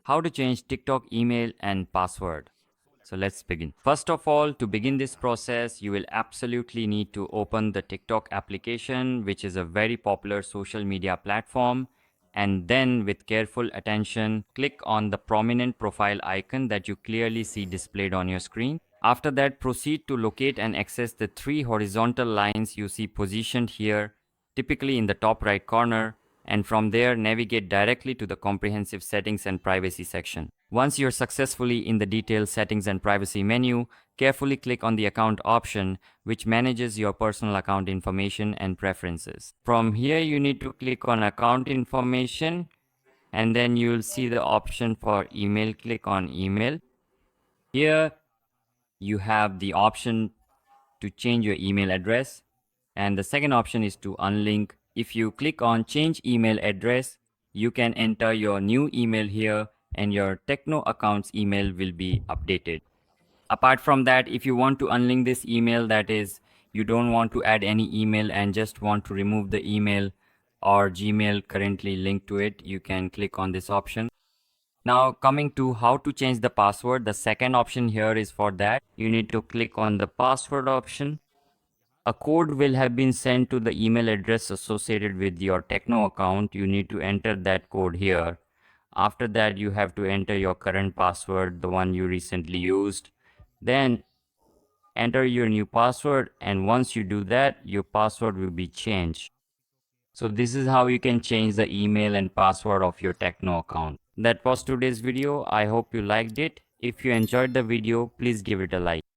How to change TikTok email and password. So let's begin. First of all, to begin this process, you will absolutely need to open the TikTok application, which is a very popular social media platform. And then with careful attention, click on the prominent profile icon that you clearly see displayed on your screen. After that, proceed to locate and access the three horizontal lines you see positioned here, typically in the top right corner, and from there navigate directly to the comprehensive settings and privacy section. Once you're successfully in the detailed settings and privacy menu, carefully click on the account option, which manages your personal account information and preferences. From here, you need to click on account information, and then you'll see the option for email. Click on email. Here, you have the option to change your email address, and the second option is to unlink. If you click on change email address, you can enter your new email here and your Techno account's email will be updated. Apart from that, if you want to unlink this email, that is, you don't want to add any email and just want to remove the email or Gmail currently linked to it, you can click on this option. Now coming to how to change the password, the second option here is for that. You need to click on the password option. A code will have been sent to the email address associated with your Techno account. You need to enter that code here. After that, you have to enter your current password, the one you recently used. Then enter your new password, and once you do that, your password will be changed. So this is how you can change the email and password of your Techno account. That was today's video. I hope you liked it. If you enjoyed the video, please give it a like.